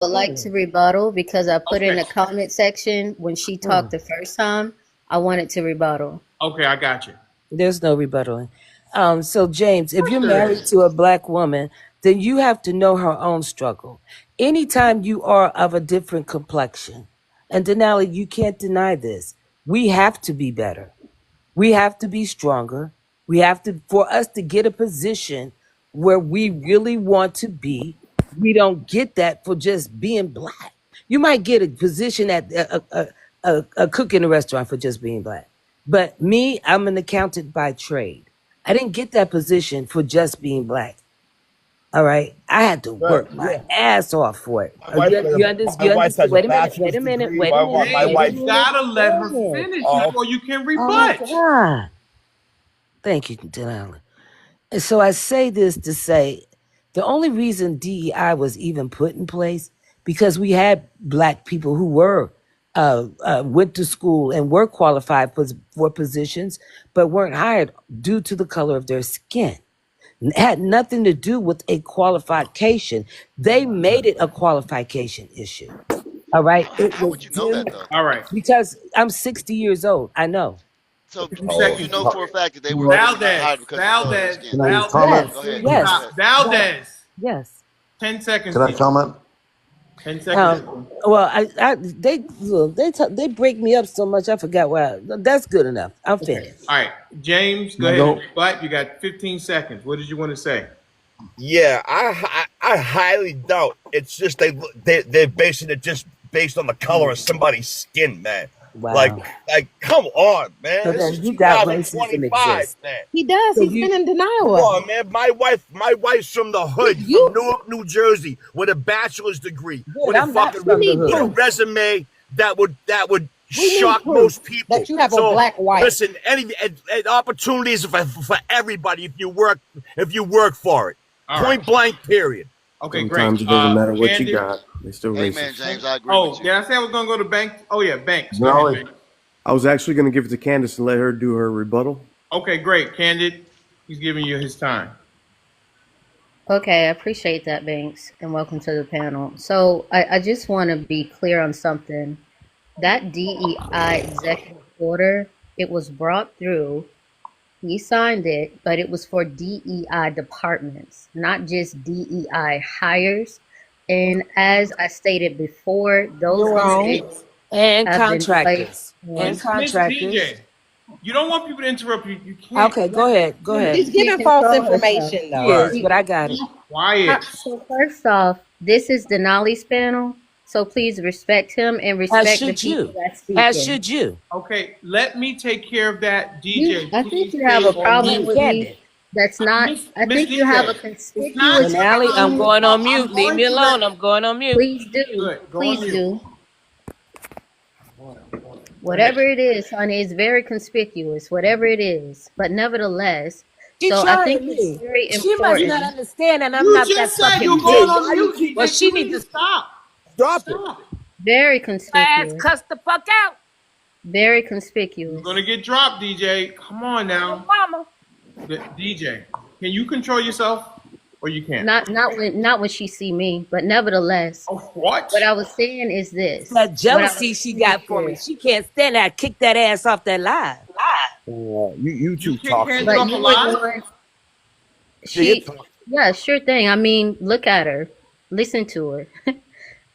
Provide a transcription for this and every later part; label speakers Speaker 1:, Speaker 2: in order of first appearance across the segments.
Speaker 1: would like to rebuttal because I put in
Speaker 2: Okay.
Speaker 1: the comment section when she talked the first time. I wanted to rebuttal.
Speaker 2: Okay, I got you.
Speaker 3: There's no rebuttaling. So James, if you're
Speaker 2: There
Speaker 3: married
Speaker 2: is.
Speaker 3: to a black woman, then you have to know her own struggle. Anytime you are of a different complexion, and Denali, you can't deny this. We have to be better. We have to be stronger. We have to, for us to get a position where we really want to be, we don't get that for just being black. You might get a position at a cook in a restaurant for just being black. But me, I'm an accountant by trade. I didn't get that position for just being black. All right. I had to
Speaker 4: Right,
Speaker 3: work my
Speaker 4: yeah.
Speaker 3: ass off for it.
Speaker 4: My wife,
Speaker 3: You
Speaker 4: my wife
Speaker 3: understand?
Speaker 4: has a
Speaker 3: Wait a minute.
Speaker 4: bachelor's
Speaker 3: Wait a minute.
Speaker 4: degree.
Speaker 3: Wait a minute.
Speaker 4: My
Speaker 2: James,
Speaker 3: Wait a
Speaker 4: wife.
Speaker 2: you
Speaker 3: minute.
Speaker 2: gotta let her
Speaker 3: Go ahead.
Speaker 2: finish
Speaker 4: Oh,
Speaker 2: before you can
Speaker 3: Oh,
Speaker 2: rebut.
Speaker 3: God. Thank you, Denali. And so I say this to say the only reason DEI was even put in place because we had black people who were went to school and were qualified for positions, but weren't hired due to the color of their skin. It had nothing to do with a qualification. They made it a qualification issue. All right. It
Speaker 5: How
Speaker 3: was
Speaker 5: would you know
Speaker 3: them
Speaker 5: that though?
Speaker 2: All right.
Speaker 3: because I'm 60 years old. I know.
Speaker 5: So
Speaker 2: 2
Speaker 4: oh,
Speaker 5: you
Speaker 2: seconds,
Speaker 5: know
Speaker 4: oh,
Speaker 5: for a
Speaker 2: DJ.
Speaker 5: fact that they were not
Speaker 2: Valdez.
Speaker 5: hired because of the color of their
Speaker 2: Valdez.
Speaker 5: skin.
Speaker 6: Can I
Speaker 2: Valdez.
Speaker 6: comment?
Speaker 3: Yes.
Speaker 5: Go ahead.
Speaker 2: Please
Speaker 5: Go
Speaker 3: Yes.
Speaker 2: stop.
Speaker 5: ahead.
Speaker 3: Yes.
Speaker 2: Valdez.
Speaker 3: Yes.
Speaker 2: 10 seconds,
Speaker 6: Can I
Speaker 2: DJ.
Speaker 6: comment?
Speaker 2: 10 seconds.
Speaker 3: Well, they break me up so much I forgot why. That's good enough. I'm
Speaker 2: Okay.
Speaker 3: finished.
Speaker 2: All right. James,
Speaker 6: Can
Speaker 2: go
Speaker 6: I
Speaker 2: ahead and
Speaker 6: go?
Speaker 2: rebut. You got 15 seconds. What did you want to say?
Speaker 4: yeah. I highly doubt it's just they're basing it just based on the color of somebody's skin, man. Like
Speaker 3: Wow.
Speaker 4: like come on,
Speaker 3: So
Speaker 4: man. This is
Speaker 3: then you doubt racism
Speaker 4: 2025,
Speaker 3: exists.
Speaker 4: man.
Speaker 7: He does.
Speaker 3: So
Speaker 7: He's
Speaker 3: you
Speaker 7: been in denial
Speaker 4: Come
Speaker 7: of it.
Speaker 4: on, man. My wife's from the hood,
Speaker 7: You
Speaker 4: from Newark, New Jersey, with a bachelor's degree,
Speaker 3: good.
Speaker 4: with a
Speaker 3: I'm not
Speaker 4: fucking
Speaker 3: from the
Speaker 7: need
Speaker 4: with a
Speaker 3: hood.
Speaker 7: proof.
Speaker 4: resume that would
Speaker 7: We need
Speaker 4: shock
Speaker 7: proof
Speaker 4: most people.
Speaker 7: that you have a
Speaker 4: So
Speaker 7: black wife.
Speaker 4: listen, and opportunities for everybody if you work for it.
Speaker 2: All right.
Speaker 4: Point blank. Period.
Speaker 2: Okay, great.
Speaker 6: Sometimes it doesn't matter what you
Speaker 2: Candid.
Speaker 6: got. They're still
Speaker 5: Amen,
Speaker 6: racist.
Speaker 5: James. I agree
Speaker 2: Oh,
Speaker 5: with
Speaker 2: did
Speaker 5: you.
Speaker 2: I say I was going to go to Banks? Oh, yeah, Banks. Go ahead,
Speaker 6: Denali,
Speaker 2: Banks.
Speaker 6: I was actually going to give it to Candace and let her do her rebuttal.
Speaker 2: Okay, great. Candid, he's giving you his time.
Speaker 1: Okay, I appreciate that, Banks, and welcome to the panel. So I just want to be clear on something. That DEI executive order, it was brought through. He signed it, but it was for DEI departments, not just DEI hires. And as I stated before, those
Speaker 7: You're wrong.
Speaker 1: mistakes
Speaker 3: And
Speaker 1: have been placed
Speaker 3: contractors. And
Speaker 2: Miss
Speaker 1: on.
Speaker 3: contractors.
Speaker 2: DJ, you don't want people to interrupt you. You can't.
Speaker 3: Okay, go ahead. Go ahead.
Speaker 7: He's
Speaker 1: She can't
Speaker 7: giving false
Speaker 1: control herself.
Speaker 7: information,
Speaker 3: He
Speaker 7: though.
Speaker 3: is, but I got it.
Speaker 2: Quiet.
Speaker 1: So first off, this is Denali's panel, so please respect him and
Speaker 3: As
Speaker 1: respect the
Speaker 3: should
Speaker 1: people
Speaker 3: you.
Speaker 1: that's
Speaker 3: As
Speaker 1: speaking.
Speaker 3: should you.
Speaker 2: Okay, let me take care of that. DJ,
Speaker 1: I
Speaker 2: please
Speaker 1: think you have a
Speaker 2: stay on
Speaker 1: problem
Speaker 2: mute.
Speaker 1: with
Speaker 3: Get
Speaker 1: me.
Speaker 3: it.
Speaker 1: That's not. I
Speaker 2: Miss
Speaker 1: think you have a
Speaker 2: DJ, it's
Speaker 1: conspicuous
Speaker 2: not
Speaker 3: Denali, I'm
Speaker 1: problem.
Speaker 3: going on
Speaker 2: I'm
Speaker 3: mute. Leave
Speaker 2: going
Speaker 3: me
Speaker 2: to
Speaker 3: alone.
Speaker 2: let.
Speaker 3: I'm going on mute.
Speaker 1: Please do.
Speaker 2: Good. Go on
Speaker 1: Please
Speaker 2: mute.
Speaker 1: do.
Speaker 2: Go
Speaker 1: Whatever
Speaker 2: ahead.
Speaker 1: it is, honey, it's very conspicuous. Whatever it is, but nevertheless.
Speaker 3: She
Speaker 1: So I think
Speaker 3: trying
Speaker 1: it's
Speaker 3: me.
Speaker 1: very
Speaker 3: She must not
Speaker 1: important.
Speaker 3: understand that I'm
Speaker 2: You
Speaker 3: not that
Speaker 2: just said you're
Speaker 3: fucking
Speaker 2: going
Speaker 3: bitch.
Speaker 2: on mute,
Speaker 3: Well,
Speaker 2: DJ.
Speaker 3: she
Speaker 2: You
Speaker 3: need
Speaker 2: need
Speaker 3: to
Speaker 2: to stop.
Speaker 4: Stop it.
Speaker 2: Stop.
Speaker 1: Very
Speaker 3: ass
Speaker 1: conspicuous.
Speaker 3: cuss the fuck out.
Speaker 1: Very
Speaker 2: You're
Speaker 1: conspicuous.
Speaker 2: gonna get dropped, DJ. Come on now.
Speaker 3: Mama.
Speaker 2: DJ, can you control yourself, or you can't?
Speaker 1: Not when she see me, but nevertheless.
Speaker 2: Oh, what?
Speaker 1: What I was saying is this.
Speaker 3: That
Speaker 1: What I was
Speaker 3: jealousy she
Speaker 1: saying
Speaker 3: got
Speaker 1: is
Speaker 3: for me.
Speaker 1: this.
Speaker 3: She can't stand that. Kick that ass off that live.
Speaker 4: You
Speaker 2: You
Speaker 4: too
Speaker 2: kick
Speaker 4: toxic.
Speaker 2: Candid
Speaker 1: But
Speaker 2: off
Speaker 1: you
Speaker 2: a
Speaker 1: were
Speaker 2: lie?
Speaker 1: doing
Speaker 4: Yeah, you're
Speaker 1: she
Speaker 4: toxic.
Speaker 1: yeah, sure thing. I mean, look at her. Listen to her.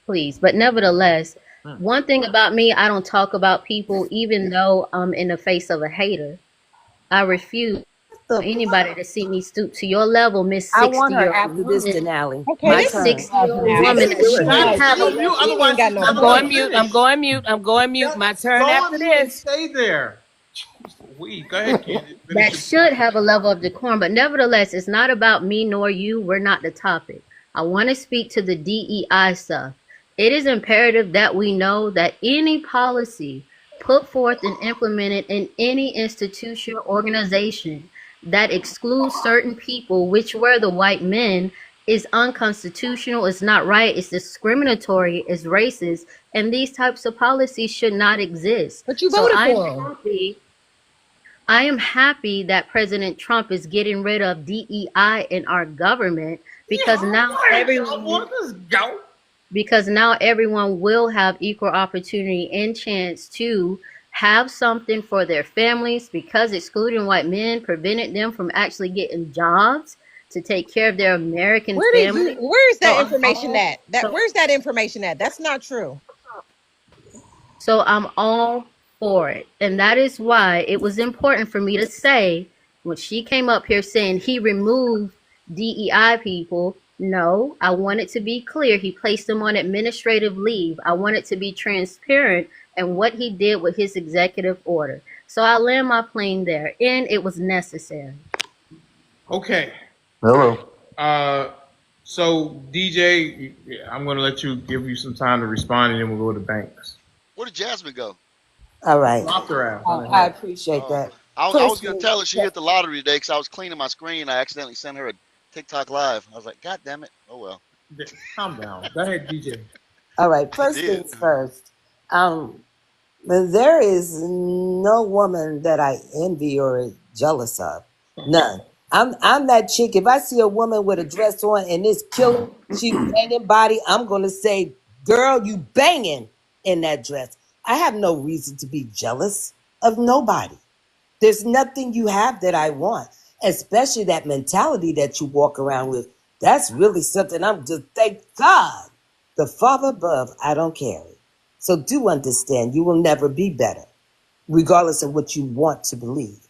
Speaker 1: Please. But nevertheless, one thing about me, I don't talk about people even though I'm in the face of a hater. I refuse for anybody to see me stoop to your level, Miss
Speaker 3: I want her
Speaker 1: 60-year-old
Speaker 3: after this,
Speaker 1: woman.
Speaker 3: Denali.
Speaker 7: Okay,
Speaker 3: My
Speaker 1: Miss
Speaker 7: this is
Speaker 3: turn.
Speaker 1: 60-year-old
Speaker 7: now.
Speaker 1: woman
Speaker 7: This
Speaker 1: that
Speaker 7: is
Speaker 1: should
Speaker 2: Gotta
Speaker 1: have a
Speaker 2: continue,
Speaker 7: he ain't
Speaker 2: otherwise
Speaker 7: got
Speaker 2: she's
Speaker 7: no
Speaker 2: never
Speaker 3: I'm
Speaker 2: gonna
Speaker 3: going
Speaker 7: voice.
Speaker 3: mute.
Speaker 2: finish.
Speaker 3: I'm going mute. I'm going mute. My turn
Speaker 2: Go
Speaker 3: after
Speaker 2: on mute and
Speaker 3: this.
Speaker 2: stay there. Go ahead, Candid. Finish
Speaker 1: that
Speaker 2: your
Speaker 1: should have a level of decorum. But nevertheless, it's not about me nor you. We're not the topic. I want to speak to the DEI stuff. It is imperative that we know that any policy put forth and implemented in any institution or organization that excludes certain people, which were the white men, is unconstitutional, it's not right, it's discriminatory, it's racist, and these types of policies should not exist.
Speaker 7: But you
Speaker 1: So
Speaker 7: voted
Speaker 1: I'm
Speaker 7: for him.
Speaker 1: happy. I am happy that President Trump is getting rid of DEI in our government because
Speaker 2: Yeah,
Speaker 1: now
Speaker 2: all right,
Speaker 1: everyone,
Speaker 2: let's go.
Speaker 1: because now everyone will have equal opportunity and chance to have something for their families, because excluding white men prevented them from actually getting jobs to take care of their American family.
Speaker 5: Where's
Speaker 1: So
Speaker 5: that
Speaker 1: I'm
Speaker 5: information
Speaker 1: all
Speaker 5: at?
Speaker 1: so
Speaker 5: Where's that information at? That's not true.
Speaker 1: So I'm all for it. And that is why it was important for me to say, when she came up here saying he removed DEI people, no, I want it to be clear. He placed them on administrative leave. I want it to be transparent and what he did with his executive order. So I land my plane there, and it was necessary.
Speaker 2: Okay.
Speaker 7: Hello.
Speaker 2: So DJ, I'm going to give you some time to respond, and then we'll go to Banks.
Speaker 8: Where did Jasmine go?
Speaker 3: All right.
Speaker 2: Dropped her out.
Speaker 3: I appreciate that.
Speaker 8: I was gonna
Speaker 3: Firstly,
Speaker 8: tell her she hit the lottery today because I was cleaning my screen. I accidentally sent her a TikTok live. I was like, God damn it! Oh well.
Speaker 2: Calm down. Go ahead, DJ.
Speaker 3: all right. First things first. There is no woman that I envy or jealous of. None. I'm that chick. If I see a woman with a dress on and it's killing, she banging body, I'm gonna say, girl, you banging in that dress. I have no reason to be jealous of nobody. There's nothing you have that I want, especially that mentality that you walk around with. That's really something I'm just, thank God, the Father above, I don't carry. So do understand, you will never be better, regardless of what you want to believe.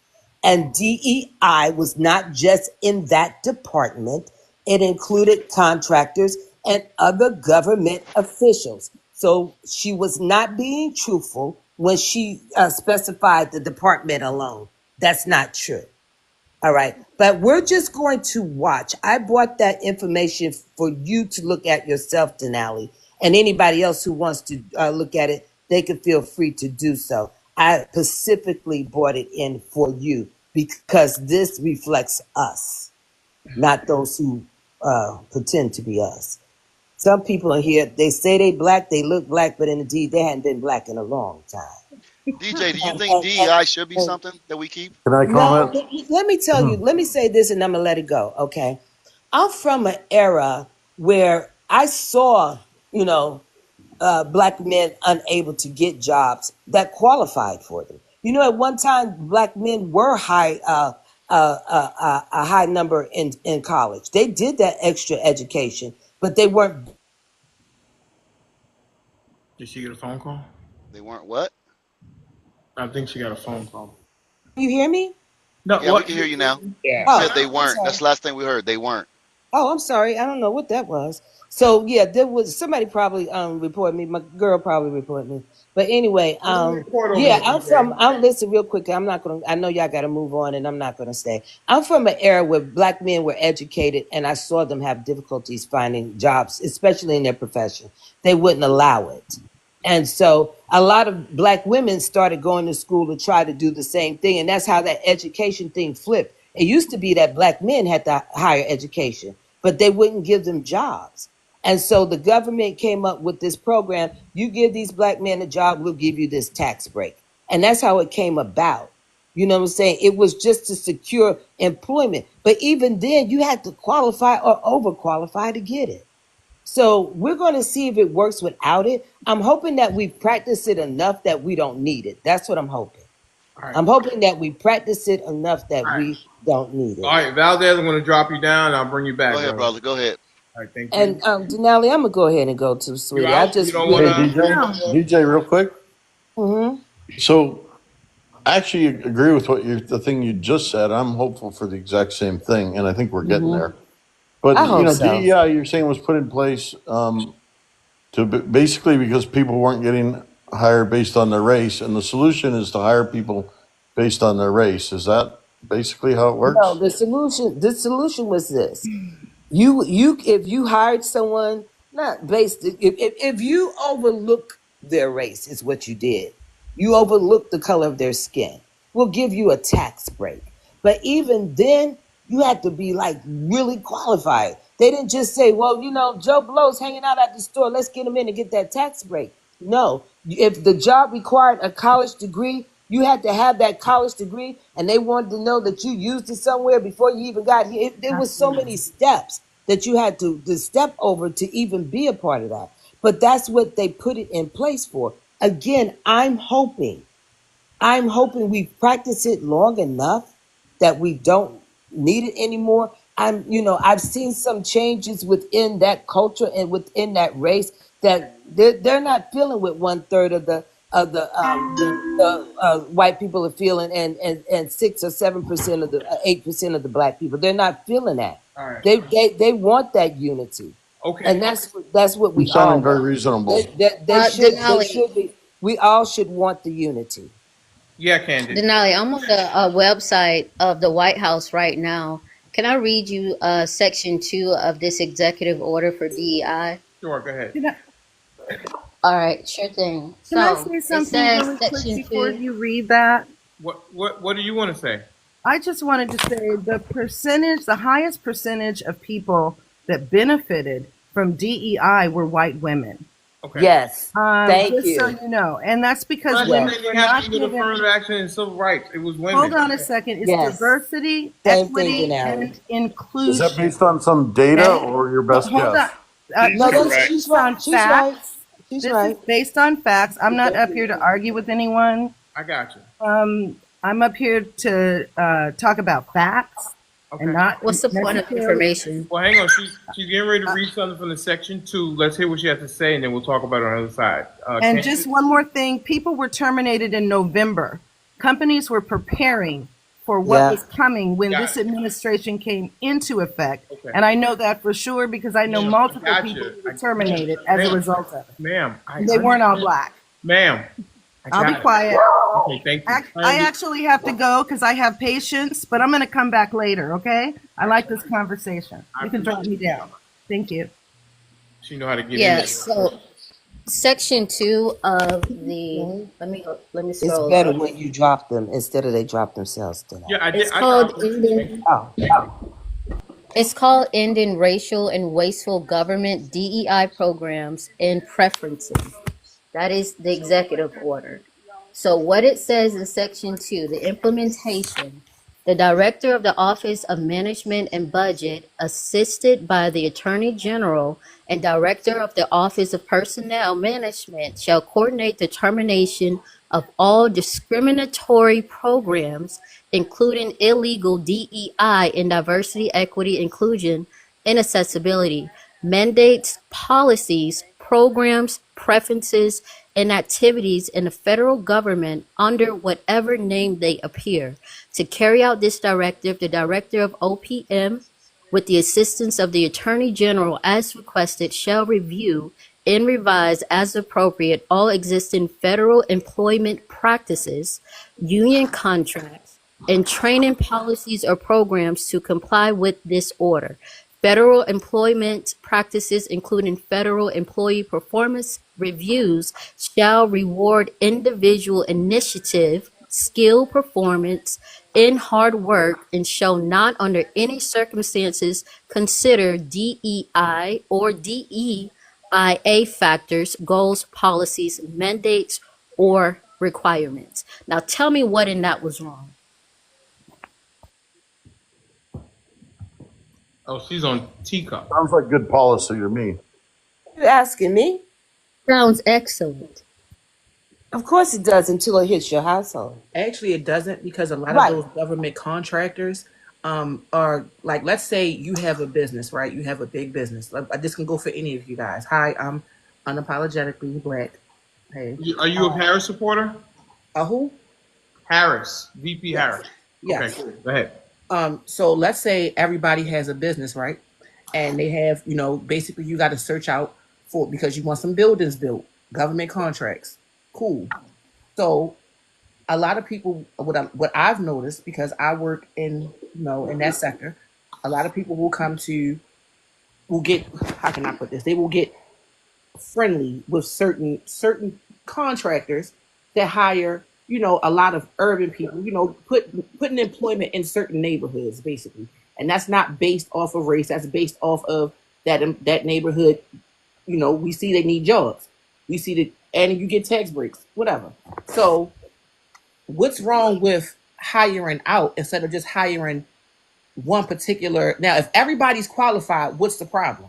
Speaker 3: And DEI was not just in that department. It included contractors and other government officials. So she was not being truthful when she specified the department alone. That's not true. All right. But we're just going to watch. I brought that information for you to look at yourself, Denali. And anybody else who wants to look at it, they can feel free to do so. I specifically brought it in for you because this reflects us, not those who pretend to be us. Some people are here, they say they black, they look black, but indeed they hadn't been black in a long time.
Speaker 8: DJ, do you think DEI should be something that we keep?
Speaker 7: Can I
Speaker 3: No,
Speaker 7: comment?
Speaker 3: let me tell you, let me say this and I'm going to let it go, okay? I'm from an era where I saw, black men unable to get jobs that qualified for them. At one time, black men were a high number in college. They did that extra education, but they weren't.
Speaker 2: Did she get a phone call?
Speaker 8: They weren't what?
Speaker 2: I think she got a phone call.
Speaker 3: You hear me?
Speaker 2: No,
Speaker 8: Yeah, we can hear you now.
Speaker 5: Yeah.
Speaker 8: You said they weren't. That's the last thing we heard. They weren't.
Speaker 3: Oh, I'm sorry. I don't know what that was. So yeah, there was somebody probably reported me. My girl probably reported me. But anyway, yeah, I'm listen real quick. I know y'all gotta move on and I'm not gonna stay. I'm from an era where black men were educated and I saw them have difficulties finding jobs, especially in their profession. They wouldn't allow it. And so a lot of black women started going to school to try to do the same thing. And that's how that education thing flipped. It used to be that black men had the higher education, but they wouldn't give them jobs. And so the government came up with this program. You give these black men a job, we'll give you this tax break. And that's how it came about. You know what I'm saying? It was just to secure employment. But even then, you had to qualify or overqualify to get it. So we're going to see if it works without it. I'm hoping that we practice it enough that we don't need it. That's what I'm hoping.
Speaker 2: Right.
Speaker 3: I'm hoping that we practice it enough that we don't need it.
Speaker 2: All right, Valdez, I'm going to drop you down and I'll bring you back.
Speaker 8: Go ahead, brother. Go ahead.
Speaker 2: All right, thank you.
Speaker 3: And Denali, I'm gonna go ahead and go to sweetie. I just
Speaker 7: Hey, DJ, real quick. So, I actually agree with the thing you just said. I'm hopeful for the exact same thing, and I think we're getting there. But
Speaker 3: I hope so.
Speaker 7: DEI, you're saying was put in place basically because people weren't getting hired based on their race, and the solution is to hire people based on their race. Is that basically how it works?
Speaker 3: No, the solution was this. If you hired someone, not based, if you overlook their race is what you did. You overlook the color of their skin. We'll give you a tax break. But even then, you had to be like really qualified. They didn't just say, well, Joe Blow's hanging out at the store. Let's get him in and get that tax break. No, if the job required a college degree, you had to have that college degree, and they wanted to know that you used it somewhere before you even got here. There was so many steps that you had to step over to even be a part of that. But that's what they put it in place for. Again, I'm hoping we practice it long enough that we don't need it anymore. I've seen some changes within that culture and within that race that they're not feeling with 1/3 of the white people are feeling, and 6 or 7% of the 8% of the black people. They're not feeling that.
Speaker 2: All right.
Speaker 3: They want that unity,
Speaker 2: Okay.
Speaker 3: and that's what
Speaker 7: You're
Speaker 3: we all
Speaker 7: sounding very
Speaker 3: want.
Speaker 7: reasonable.
Speaker 3: They
Speaker 1: Denali,
Speaker 3: should be. We all should want the unity.
Speaker 2: Yeah, Candy.
Speaker 1: Denali, I'm on the website of the White House right now. Can I read you section 2 of this executive order for DEI?
Speaker 2: Sure, go ahead.
Speaker 1: All right, sure thing.
Speaker 9: Can I
Speaker 1: So
Speaker 9: say
Speaker 1: it
Speaker 9: something
Speaker 1: says
Speaker 9: really quick
Speaker 1: section
Speaker 9: before
Speaker 1: 2.
Speaker 9: you read that?
Speaker 2: What do you want to say?
Speaker 9: I just wanted to say the highest percentage of people that benefited from DEI were white women.
Speaker 2: Okay.
Speaker 3: Yes. Thank
Speaker 9: Just
Speaker 3: you.
Speaker 9: so you know. And that's because
Speaker 2: Well,
Speaker 9: women
Speaker 2: that's
Speaker 9: were
Speaker 2: what
Speaker 9: not
Speaker 2: with
Speaker 9: given.
Speaker 2: affirmative action and civil rights. It was women.
Speaker 9: Hold on a second. It's
Speaker 3: Yes.
Speaker 9: diversity,
Speaker 3: Same
Speaker 9: equity,
Speaker 3: thing, Denali.
Speaker 9: and
Speaker 7: Is
Speaker 9: inclusion.
Speaker 7: that based on some data
Speaker 9: Okay?
Speaker 7: or your best
Speaker 9: Hold
Speaker 7: guess?
Speaker 9: on.
Speaker 3: No,
Speaker 9: This is
Speaker 3: she's
Speaker 9: based
Speaker 3: right.
Speaker 9: on
Speaker 3: She's right.
Speaker 9: facts.
Speaker 3: She's
Speaker 9: This
Speaker 3: right.
Speaker 9: is based on facts. I'm not up here to argue with anyone.
Speaker 2: I got you.
Speaker 9: I'm up here to talk about facts
Speaker 2: Okay.
Speaker 9: and not
Speaker 1: What's the point of
Speaker 9: necessarily.
Speaker 1: information?
Speaker 2: Well, hang on. She's getting ready to read something from the section 2. Let's hear what she has to say, and then we'll talk about it on the other side.
Speaker 9: And
Speaker 2: Candy?
Speaker 9: just one more thing, people were terminated in November. Companies were preparing for what
Speaker 3: Yeah.
Speaker 9: was coming when
Speaker 2: Got
Speaker 9: this
Speaker 2: it.
Speaker 9: administration came into effect.
Speaker 2: Okay.
Speaker 9: And I know that for sure because I know
Speaker 2: Ma'am,
Speaker 9: multiple
Speaker 2: I got
Speaker 9: people
Speaker 2: you.
Speaker 9: who were terminated as a
Speaker 2: Ma'am.
Speaker 9: result of it.
Speaker 2: Ma'am.
Speaker 9: They weren't all black.
Speaker 2: Ma'am.
Speaker 9: I'll be quiet.
Speaker 2: Okay, thank you.
Speaker 9: I actually have to go because I have patience, but I'm going to come back later, okay? I like this conversation. You can drop me down. Thank you.
Speaker 2: She know how to get in
Speaker 1: Yeah,
Speaker 2: there.
Speaker 1: so section 2 of the let me
Speaker 3: It's
Speaker 1: scroll.
Speaker 3: better when you drop them instead of they drop themselves. Denali.
Speaker 2: Yeah, I did.
Speaker 1: It's called
Speaker 2: I
Speaker 1: ending.
Speaker 3: Oh.
Speaker 1: It's called ending racial and wasteful government DEI programs and preferences. That is the executive order. So what it says in section 2, the implementation, the director of the Office of Management and Budget, assisted by the Attorney General and director of the Office of Personnel Management, shall coordinate the termination of all discriminatory programs, including illegal DEI in diversity, equity, inclusion, and accessibility, mandates, policies, programs, preferences, and activities in the federal government under whatever name they appear. To carry out this directive, the director of OPM, with the assistance of the Attorney General as requested, shall review and revise as appropriate all existing federal employment practices, union contracts, and training policies or programs to comply with this order. Federal employment practices, including federal employee performance reviews, shall reward individual initiative, skill performance, and hard work, and shall not under any circumstances consider DEI or DEIA factors, goals, policies, mandates, or requirements. Now tell me what in that was wrong.
Speaker 2: Oh, she's on teacup.
Speaker 7: Sounds like good policy to me.
Speaker 3: You asking me?
Speaker 1: Sounds excellent.
Speaker 3: Of course it does until it hits your household.
Speaker 10: Actually, it doesn't because a lot
Speaker 3: Right.
Speaker 10: of those government contractors are like, let's say you have a business, right? You have a big business. Like, this can go for any of you guys. Hi, I'm unapologetically black. Hey,
Speaker 2: Are you a Harris supporter?
Speaker 10: who?
Speaker 2: Harris, VP
Speaker 10: Yes.
Speaker 2: Harris.
Speaker 10: Yes.
Speaker 2: Okay, cool. Go ahead.
Speaker 10: So let's say everybody has a business, right? And they have, basically you got to search out for because you want some buildings built, government contracts. Cool. So a lot of people, what I've noticed, because I work in that sector, a lot of people will get, how can I put this? They will get friendly with certain contractors that hire, a lot of urban people, putting employment in certain neighborhoods, basically. And that's not based off of race. That's based off of that neighborhood. We see they need jobs. We see that, and you get tax breaks, whatever. So what's wrong with hiring out instead of just hiring one particular? Now, if everybody's qualified, what's the problem?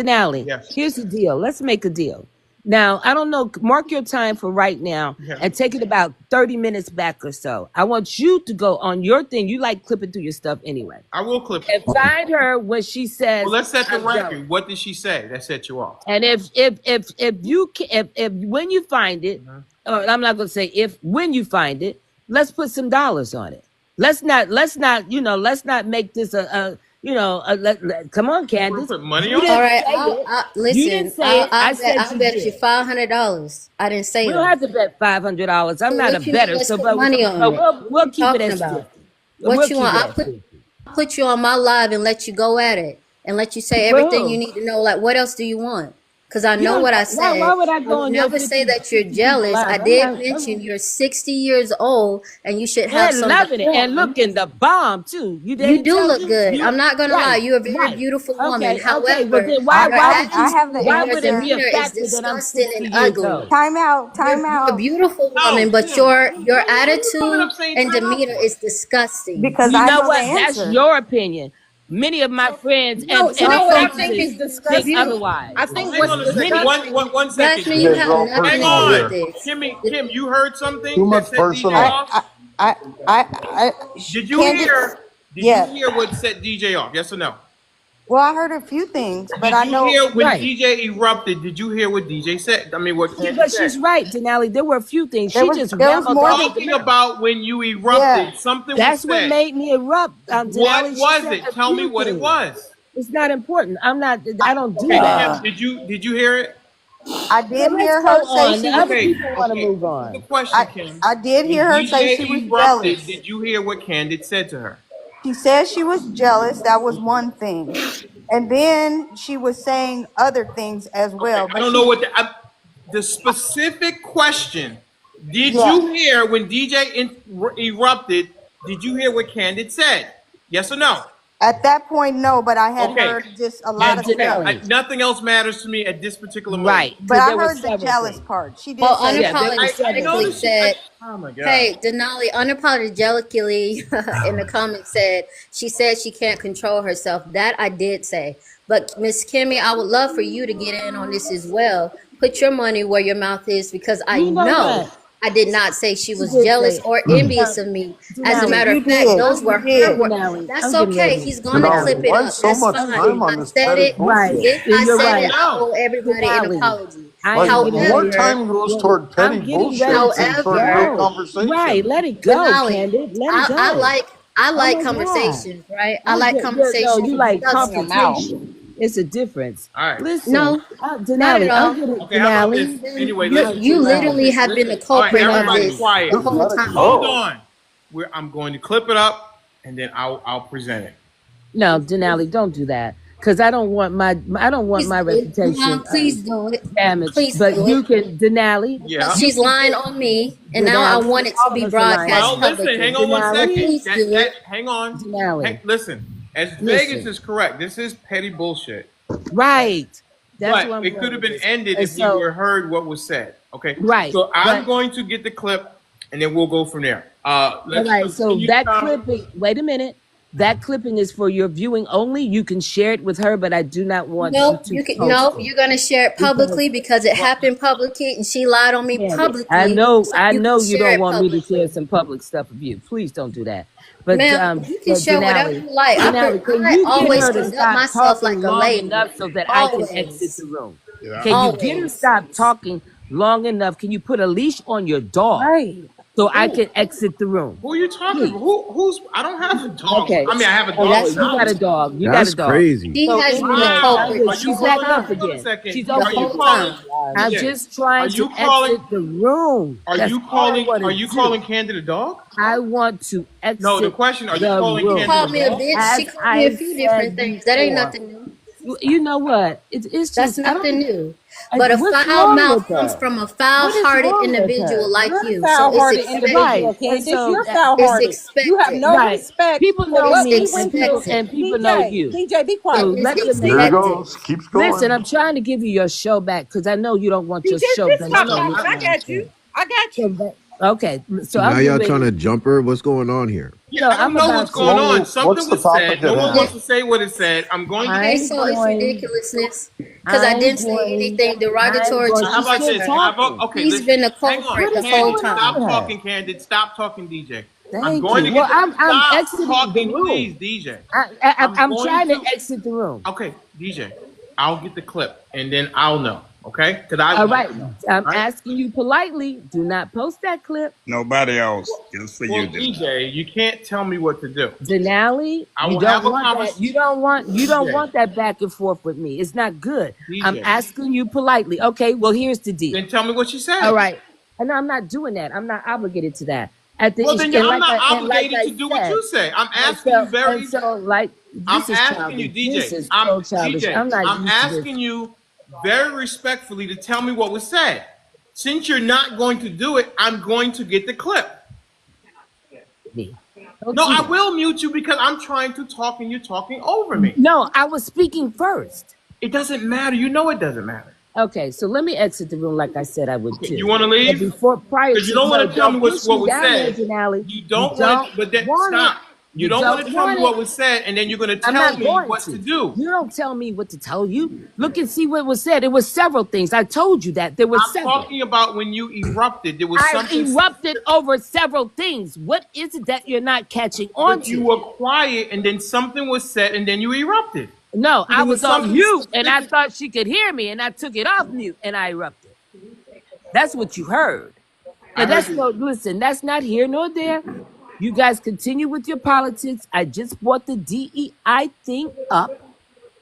Speaker 3: Denali,
Speaker 2: Yes.
Speaker 3: here's the deal. Let's make a deal. Now, I don't know. Mark your time for right now
Speaker 2: Yeah.
Speaker 3: and take it about 30 minutes back or so. I want you to go on your thing. You like clipping through your stuff anyway.
Speaker 2: I will clip
Speaker 3: And
Speaker 2: it.
Speaker 3: find her when she says,
Speaker 2: Well, let's set the
Speaker 3: "I'm jealous."
Speaker 2: record. What did she say that set you off?
Speaker 3: And if you if when you find it, or I'm not gonna say if when you find it, let's put some dollars on it. Let's not let's not make this come on,
Speaker 2: We're
Speaker 3: Candace.
Speaker 2: put money
Speaker 3: You
Speaker 2: on
Speaker 3: didn't
Speaker 1: All
Speaker 2: it.
Speaker 1: right,
Speaker 3: say it. You
Speaker 1: listen.
Speaker 3: didn't say it. I said
Speaker 1: I'll
Speaker 3: you
Speaker 1: bet you
Speaker 3: did.
Speaker 1: $500. I didn't say
Speaker 3: We don't
Speaker 1: that.
Speaker 3: have to bet $500. I'm
Speaker 1: So
Speaker 3: not a
Speaker 1: what you mean?
Speaker 3: better,
Speaker 1: Let's
Speaker 3: so
Speaker 1: put money on it.
Speaker 3: we'll
Speaker 1: What you
Speaker 3: keep it
Speaker 1: talking
Speaker 3: as
Speaker 1: about?
Speaker 3: 50.
Speaker 1: What
Speaker 3: We'll
Speaker 1: you
Speaker 3: keep
Speaker 1: want?
Speaker 3: it
Speaker 1: I'll
Speaker 3: as
Speaker 1: put
Speaker 3: 50.
Speaker 1: put you on my live and let you go at it and let you say everything you need to know. Like, what else do you want? Because I
Speaker 3: You
Speaker 1: know
Speaker 3: don't.
Speaker 1: what I
Speaker 3: Why
Speaker 1: said.
Speaker 3: would I
Speaker 1: I
Speaker 3: go
Speaker 1: would
Speaker 3: on your
Speaker 1: never say
Speaker 3: 50
Speaker 1: that you're
Speaker 3: people
Speaker 1: jealous.
Speaker 3: live?
Speaker 1: I
Speaker 3: I'm
Speaker 1: did
Speaker 3: not.
Speaker 1: mention you're 60 years old and you should have
Speaker 3: And
Speaker 1: some
Speaker 3: loving it and
Speaker 1: decorum.
Speaker 3: looking the bomb too. You
Speaker 1: You
Speaker 3: didn't
Speaker 1: do
Speaker 3: tell
Speaker 1: look
Speaker 3: you?
Speaker 1: good. I'm not gonna lie.
Speaker 3: Right,
Speaker 1: You're a very
Speaker 3: right.
Speaker 1: beautiful woman.
Speaker 3: Okay. Well
Speaker 1: However,
Speaker 3: then
Speaker 5: I,
Speaker 1: your
Speaker 5: I, I have the
Speaker 1: attitude
Speaker 3: why
Speaker 1: and your
Speaker 3: would it be a
Speaker 5: answer.
Speaker 1: demeanor is
Speaker 3: factor that I'm
Speaker 1: disgusting
Speaker 3: 60
Speaker 1: and
Speaker 3: years
Speaker 1: ugly.
Speaker 3: old?
Speaker 5: Time out. Time
Speaker 1: You're a
Speaker 5: out.
Speaker 1: beautiful
Speaker 2: No,
Speaker 1: woman, but
Speaker 2: Kim.
Speaker 1: your
Speaker 2: What are you coming
Speaker 1: attitude
Speaker 2: up saying
Speaker 1: and
Speaker 2: time out
Speaker 1: demeanor
Speaker 2: for?
Speaker 1: is disgusting.
Speaker 5: Because
Speaker 3: You
Speaker 5: I
Speaker 3: know
Speaker 5: know the
Speaker 3: what? That's
Speaker 5: answer.
Speaker 3: your opinion. Many of my friends
Speaker 10: No, you
Speaker 3: and
Speaker 10: know what I
Speaker 1: Something
Speaker 10: think is
Speaker 3: acquaintances think
Speaker 10: disgusting?
Speaker 3: otherwise.
Speaker 10: I
Speaker 2: Well,
Speaker 10: think
Speaker 2: hang
Speaker 10: what's
Speaker 2: on a second.
Speaker 3: Many.
Speaker 2: One second.
Speaker 1: Jasmine, you
Speaker 7: You guys
Speaker 1: have
Speaker 7: are all
Speaker 1: nothing
Speaker 2: Hang
Speaker 1: to do
Speaker 7: personal
Speaker 1: with
Speaker 2: on.
Speaker 7: here.
Speaker 1: this.
Speaker 2: Kim, you heard
Speaker 7: Too
Speaker 2: something that
Speaker 7: much
Speaker 2: set DJ
Speaker 7: personal.
Speaker 2: off? Did you
Speaker 5: Candy,
Speaker 2: hear? Did you
Speaker 5: yes.
Speaker 2: hear what set DJ off? Yes or no?
Speaker 5: Well, I heard a few things, but
Speaker 2: Did
Speaker 5: I
Speaker 2: you
Speaker 5: know.
Speaker 2: hear when
Speaker 3: Right.
Speaker 2: DJ erupted? Did you hear what DJ said? I mean, what Candy
Speaker 3: But
Speaker 2: said?
Speaker 3: she's right, Denali. There were a few things.
Speaker 5: There
Speaker 3: She
Speaker 5: was
Speaker 3: just
Speaker 5: there was
Speaker 3: rambled
Speaker 5: more
Speaker 3: off
Speaker 5: than
Speaker 3: at the
Speaker 2: Talking
Speaker 3: mouth.
Speaker 2: about when you
Speaker 5: yeah.
Speaker 2: erupted, something was
Speaker 3: That's what
Speaker 2: said.
Speaker 3: made me erupt,
Speaker 2: What
Speaker 3: Denali. She
Speaker 2: was
Speaker 3: said
Speaker 2: it?
Speaker 3: a
Speaker 2: Tell me
Speaker 3: few
Speaker 2: what it
Speaker 3: things.
Speaker 2: was.
Speaker 3: It's not important. I don't do
Speaker 2: Okay,
Speaker 3: that.
Speaker 2: Kim, did you hear it?
Speaker 5: I
Speaker 3: Well,
Speaker 5: did
Speaker 3: let's
Speaker 5: hear
Speaker 3: go
Speaker 5: her say
Speaker 3: on.
Speaker 5: she
Speaker 3: The
Speaker 5: was.
Speaker 3: other
Speaker 2: Okay,
Speaker 3: people want to
Speaker 2: okay.
Speaker 3: move
Speaker 2: Here's the
Speaker 3: on.
Speaker 2: question, Kim.
Speaker 5: I did
Speaker 2: When
Speaker 5: hear her say she was
Speaker 2: DJ erupted,
Speaker 5: jealous.
Speaker 2: did you hear what Candid said to her?
Speaker 5: She said she was jealous. That was one thing, and then she was saying other things as
Speaker 2: Okay,
Speaker 5: well.
Speaker 2: I
Speaker 5: But
Speaker 2: don't know
Speaker 5: she,
Speaker 2: what the specific question. Did
Speaker 5: yeah.
Speaker 2: you hear when DJ erupted? Did you hear what Candid said? Yes or no?
Speaker 5: At that point, no. But I had
Speaker 2: Okay.
Speaker 5: heard just a
Speaker 3: Now,
Speaker 5: lot of stuff.
Speaker 3: Denali.
Speaker 2: Nothing else matters to me at this particular moment.
Speaker 3: Right.
Speaker 5: But
Speaker 3: Because
Speaker 5: I
Speaker 3: there were
Speaker 5: heard the
Speaker 3: several
Speaker 5: jealous
Speaker 3: things.
Speaker 5: part. She did
Speaker 1: Well,
Speaker 5: say
Speaker 3: Yeah,
Speaker 5: that.
Speaker 3: there were
Speaker 2: I
Speaker 3: several
Speaker 2: know
Speaker 1: unapologetically
Speaker 2: that
Speaker 1: said,
Speaker 2: oh my god.
Speaker 1: hey, Denali unapologetically in the comments said she said she can't control herself. That I did say. But Miss Kimmy, I would love for you to get in on this as well. Put your money where your mouth is because I
Speaker 3: You know
Speaker 1: know
Speaker 3: what?
Speaker 1: I did not say she
Speaker 3: She
Speaker 1: was
Speaker 3: did
Speaker 1: jealous
Speaker 3: say,
Speaker 1: or envious of me. As a
Speaker 3: Denali,
Speaker 1: matter
Speaker 5: You
Speaker 1: of fact,
Speaker 5: did.
Speaker 1: those
Speaker 5: You
Speaker 1: were her
Speaker 5: did.
Speaker 1: words.
Speaker 3: Denali,
Speaker 1: That's
Speaker 3: I'm getting
Speaker 1: okay.
Speaker 3: ready.
Speaker 1: He's going to
Speaker 7: Denali,
Speaker 1: clip it
Speaker 7: why
Speaker 1: up.
Speaker 7: so
Speaker 1: That's
Speaker 7: much
Speaker 1: fine.
Speaker 3: Okay.
Speaker 7: time
Speaker 1: If
Speaker 7: on
Speaker 1: I
Speaker 7: this
Speaker 1: said
Speaker 7: petty
Speaker 1: it,
Speaker 3: Right.
Speaker 7: bullshit?
Speaker 1: if I
Speaker 3: You're
Speaker 1: said
Speaker 3: right.
Speaker 1: it, I
Speaker 2: No.
Speaker 1: owe everybody an
Speaker 3: Denali,
Speaker 1: apology.
Speaker 3: I
Speaker 7: Like
Speaker 3: am getting
Speaker 7: more
Speaker 3: ready.
Speaker 1: However,
Speaker 7: time goes
Speaker 3: Well,
Speaker 7: toward petty
Speaker 3: I'm getting
Speaker 7: bullshit
Speaker 3: ready
Speaker 7: than
Speaker 3: to
Speaker 7: toward real
Speaker 1: however,
Speaker 3: go. Right.
Speaker 7: conversation.
Speaker 3: Let it go,
Speaker 1: Denali,
Speaker 3: Candid. Let it
Speaker 1: I
Speaker 3: go. Oh
Speaker 1: like
Speaker 3: my God.
Speaker 1: conversations, right? I like
Speaker 3: No,
Speaker 1: conversations
Speaker 3: you
Speaker 1: with
Speaker 3: like
Speaker 10: your
Speaker 1: substance.
Speaker 10: mouth.
Speaker 3: confrontation. It's a difference.
Speaker 2: All right.
Speaker 3: Listen,
Speaker 1: No, not at
Speaker 3: Denali, I'm
Speaker 1: all.
Speaker 3: getting
Speaker 2: Okay, how about this?
Speaker 3: Denali.
Speaker 2: Anyway,
Speaker 1: You literally have been the
Speaker 2: listen. All right,
Speaker 1: culprit of
Speaker 2: everybody
Speaker 3: Denali.
Speaker 1: this
Speaker 2: quiet.
Speaker 1: the
Speaker 7: Just
Speaker 1: whole
Speaker 7: let it
Speaker 1: time.
Speaker 2: Hold
Speaker 7: go.
Speaker 2: on. I'm going to clip it up and then I'll present it.
Speaker 3: No, Denali, don't do that. Because I don't want my
Speaker 1: Please do it.
Speaker 3: reputation
Speaker 1: Mom, please do it.
Speaker 3: damaged.
Speaker 1: Please
Speaker 3: But
Speaker 1: do
Speaker 3: you
Speaker 1: it.
Speaker 3: can, Denali.
Speaker 2: Yeah.
Speaker 3: You
Speaker 1: She's
Speaker 3: can
Speaker 1: lying on me, and now I
Speaker 3: Denali.
Speaker 1: want it to
Speaker 3: All of
Speaker 1: be
Speaker 3: us are lying
Speaker 1: broadcast
Speaker 3: on
Speaker 2: Well,
Speaker 3: you.
Speaker 2: listen, hang
Speaker 1: publicly.
Speaker 2: on one
Speaker 3: Denali.
Speaker 2: second.
Speaker 1: Please do it.
Speaker 2: Hang on.
Speaker 3: Denali.
Speaker 2: Listen, as Vegas
Speaker 3: Listen.
Speaker 2: is correct, this is petty bullshit.
Speaker 3: Right. That's what
Speaker 2: But
Speaker 3: I'm
Speaker 2: it could have been
Speaker 3: with.
Speaker 2: ended
Speaker 3: And
Speaker 2: if we
Speaker 3: so,
Speaker 2: were heard what was said. Okay.
Speaker 3: right.
Speaker 2: So I'm
Speaker 3: But
Speaker 2: going to get the clip and then we'll go from there.
Speaker 3: all
Speaker 2: Let's
Speaker 3: right, so
Speaker 2: continue
Speaker 3: that
Speaker 2: down.
Speaker 3: clipping, wait a minute. That clipping is for your viewing only. You can share it with her, but I do not want you
Speaker 1: No,
Speaker 3: to
Speaker 1: you can
Speaker 3: post
Speaker 1: no.
Speaker 3: it
Speaker 1: You're gonna share it
Speaker 3: because
Speaker 1: publicly because it happened publicly, and she lied on me
Speaker 3: Candy, I
Speaker 1: publicly.
Speaker 3: know,
Speaker 1: So
Speaker 3: I
Speaker 1: you
Speaker 3: know
Speaker 1: can
Speaker 3: you
Speaker 1: share
Speaker 3: don't
Speaker 1: it
Speaker 3: want me to share
Speaker 1: publicly,
Speaker 3: some public stuff of you. Please don't do that. But
Speaker 1: ma'am. You can share whatever
Speaker 3: Denali,
Speaker 1: you like.
Speaker 3: Denali, can
Speaker 1: I
Speaker 3: you get
Speaker 1: always
Speaker 3: her to
Speaker 1: conduct
Speaker 3: stop
Speaker 1: myself
Speaker 3: talking
Speaker 1: like a
Speaker 3: long
Speaker 1: lady.
Speaker 3: enough so that I can exit
Speaker 1: Always,
Speaker 3: the room?
Speaker 7: Yeah.
Speaker 3: Can you get her to
Speaker 1: always.
Speaker 3: stop talking long enough? Can you put a leash on your dog
Speaker 10: Right.
Speaker 3: so I
Speaker 2: Who?
Speaker 3: can exit the room?
Speaker 2: Who are you talking
Speaker 3: Please.
Speaker 2: about? Who's I don't have a dog.
Speaker 3: Okay.
Speaker 2: I mean I have a
Speaker 3: Oh,
Speaker 2: dog
Speaker 3: you got a
Speaker 2: now.
Speaker 3: dog. You got a
Speaker 6: That's
Speaker 3: dog.
Speaker 6: crazy.
Speaker 1: She
Speaker 3: So
Speaker 1: has been the
Speaker 3: anyway,
Speaker 1: culprit
Speaker 2: Are you
Speaker 3: she's back
Speaker 2: calling
Speaker 3: up
Speaker 2: hold on a
Speaker 3: again.
Speaker 2: second.
Speaker 3: She's
Speaker 1: the
Speaker 2: Are
Speaker 3: open
Speaker 2: you
Speaker 1: whole
Speaker 3: again.
Speaker 2: calling
Speaker 1: time.
Speaker 3: I'm
Speaker 2: DJ,
Speaker 3: just trying
Speaker 2: are
Speaker 3: to
Speaker 2: you calling
Speaker 3: exit the room.
Speaker 2: are
Speaker 3: That's
Speaker 2: you
Speaker 3: all I
Speaker 2: calling
Speaker 3: want
Speaker 2: are
Speaker 3: to
Speaker 2: you
Speaker 3: do.
Speaker 2: calling Candid a dog?
Speaker 3: I want to
Speaker 2: No, the
Speaker 3: exit
Speaker 2: question, are you
Speaker 3: the
Speaker 2: calling
Speaker 1: She
Speaker 3: room.
Speaker 2: Candid a
Speaker 1: called me a
Speaker 2: dog?
Speaker 1: bitch. She
Speaker 3: As
Speaker 1: called me a
Speaker 3: I
Speaker 1: few
Speaker 3: said
Speaker 1: different things. That ain't
Speaker 3: before,
Speaker 1: nothing new.
Speaker 3: you know what? It's
Speaker 1: That's
Speaker 3: just I
Speaker 1: nothing
Speaker 3: don't.
Speaker 1: new. But a
Speaker 3: What's
Speaker 1: foul
Speaker 3: wrong with
Speaker 1: mouth comes
Speaker 3: her?
Speaker 1: from a
Speaker 3: What is
Speaker 1: foul-hearted
Speaker 3: wrong with
Speaker 1: individual
Speaker 3: her?
Speaker 1: like
Speaker 10: You're a
Speaker 1: you. So it's
Speaker 10: foul-hearted
Speaker 1: expected.
Speaker 10: individual,
Speaker 3: Right, and
Speaker 10: Candace.
Speaker 3: so
Speaker 10: You're
Speaker 1: It's
Speaker 10: foul-hearted. You have
Speaker 1: expected.
Speaker 10: no
Speaker 3: right.
Speaker 10: respect
Speaker 3: People
Speaker 10: for
Speaker 3: know
Speaker 1: It's
Speaker 10: what
Speaker 3: me,
Speaker 10: we went through.
Speaker 3: and
Speaker 1: expected.
Speaker 3: people know
Speaker 10: DJ,
Speaker 3: you.
Speaker 10: DJ, be
Speaker 3: So
Speaker 1: It
Speaker 10: quiet.
Speaker 1: is
Speaker 3: let them
Speaker 7: Here it
Speaker 3: know.
Speaker 1: expected.
Speaker 7: goes. Keeps
Speaker 3: Listen,
Speaker 7: going.
Speaker 3: I'm trying to give you your show back because I know you don't want
Speaker 10: DJ,
Speaker 3: your show
Speaker 10: just
Speaker 3: based
Speaker 2: No,
Speaker 10: stop
Speaker 2: no,
Speaker 3: on
Speaker 10: talking.
Speaker 3: this
Speaker 10: I got
Speaker 3: nonsense.
Speaker 10: you. I got
Speaker 3: So
Speaker 10: you.
Speaker 3: Okay, so
Speaker 11: So now y'all trying to jump her? What's going on here?
Speaker 2: Yeah, I don't know what's going on. Something was said. No one wants to say what it said. I'm going to.
Speaker 1: Okay, so it's ridiculousness because I didn't say anything derogatory to
Speaker 2: How about this? Okay,
Speaker 1: He's been a
Speaker 2: hang on.
Speaker 1: culprit the
Speaker 2: Candid,
Speaker 1: whole time.
Speaker 2: stop talking, Candid. Stop talking, DJ. I'm
Speaker 3: Thank
Speaker 2: going
Speaker 3: you.
Speaker 2: to get.
Speaker 3: Well, I'm
Speaker 2: stop
Speaker 3: exiting
Speaker 2: talking,
Speaker 3: the room.
Speaker 2: please, DJ.
Speaker 3: I'm trying to exit the room.
Speaker 2: Okay, DJ. I'll get the clip and then I'll know. Okay?
Speaker 3: All right. I'm asking you politely. Do not post that clip.
Speaker 12: Nobody else. Just for you,
Speaker 2: DJ. You can't tell me what to do.
Speaker 3: Denali, you don't want that. You don't want that back and forth with me. It's not good.
Speaker 2: DJ.
Speaker 3: I'm asking you politely. Okay. Well, here's the deal.
Speaker 2: Then tell me what you said.
Speaker 3: All right. And I'm not doing that. I'm not obligated to that. At the
Speaker 2: then I'm not obligated to do what you say. I'm asking you very. I'm asking you, DJ. I'm asking you very respectfully to tell me what was said. Since you're not going to do it, I'm going to get the clip. No, I will mute you because I'm trying to talk and you're talking over me.
Speaker 3: No, I was speaking first.
Speaker 2: It doesn't matter. You know it doesn't matter.
Speaker 3: Okay, so let me exit the room like I said I would do.
Speaker 2: You want to leave?
Speaker 3: Because
Speaker 2: you don't want to tell me what was said. You don't want to, stop. You don't want to tell me what was said, and then you're going to tell me what to do.
Speaker 3: You don't tell me what to tell you. Look and see what was said. It was several things. I told you that. There was several.
Speaker 2: I'm talking about when you erupted. There was something.
Speaker 3: I erupted over several things. What is it that you're not catching on to?
Speaker 2: You were quiet, and then something was said, and then you erupted.
Speaker 3: No, I was on mute, and I thought she could hear me, and I took it off mute, and I erupted. That's what you heard. And listen, that's not here nor there. You guys continue with your politics. I just brought the DEI thing up.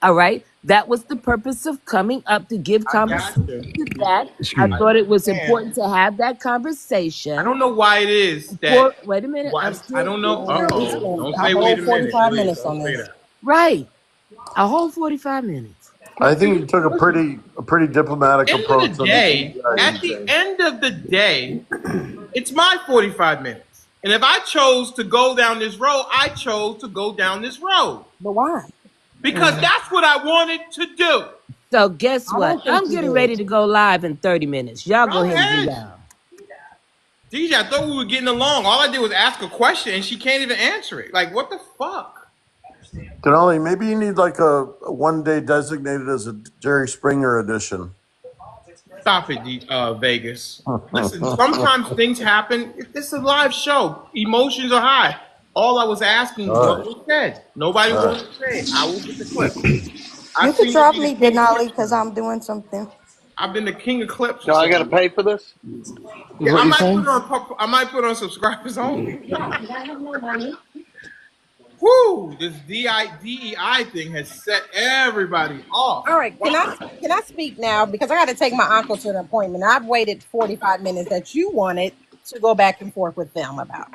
Speaker 3: All right. That was the purpose of coming up, to give conversation to that. I thought it was important to have that conversation.
Speaker 2: I don't know why it is that.
Speaker 3: Wait a minute.
Speaker 2: I don't know. Don't say wait a minute.
Speaker 9: 45 minutes on this.
Speaker 3: Right. A whole 45 minutes.
Speaker 7: I think you took a pretty diplomatic approach.
Speaker 2: At the end of the day, it's my 45 minutes. And if I chose to go down this road, I chose to go down this road.
Speaker 9: But why?
Speaker 2: Because that's what I wanted to do.
Speaker 3: So guess what? I'm getting ready to go live in 30 minutes. Y'all go ahead and do that.
Speaker 2: DJ, I thought we were getting along. All I did was ask a question and she can't even answer it. Like, what the fuck?
Speaker 7: Denali, maybe you need like a one day designated as a Jerry Springer edition.
Speaker 2: Stop it, Vegas. Listen, sometimes things happen. It's a live show. Emotions are high. All I was asking was what was said. Nobody wants to say it. I will get the clip.
Speaker 5: You can drop me, Denali, because I'm doing something.
Speaker 2: I've been the king of clips.
Speaker 12: So I got to pay for this?
Speaker 2: Yeah, I might put on subscribers only. Woo! This DEI thing has set everybody off.
Speaker 9: All right, can I speak now? Because I got to take my uncle to an appointment. I've waited 45 minutes that you wanted to go back and forth with them about.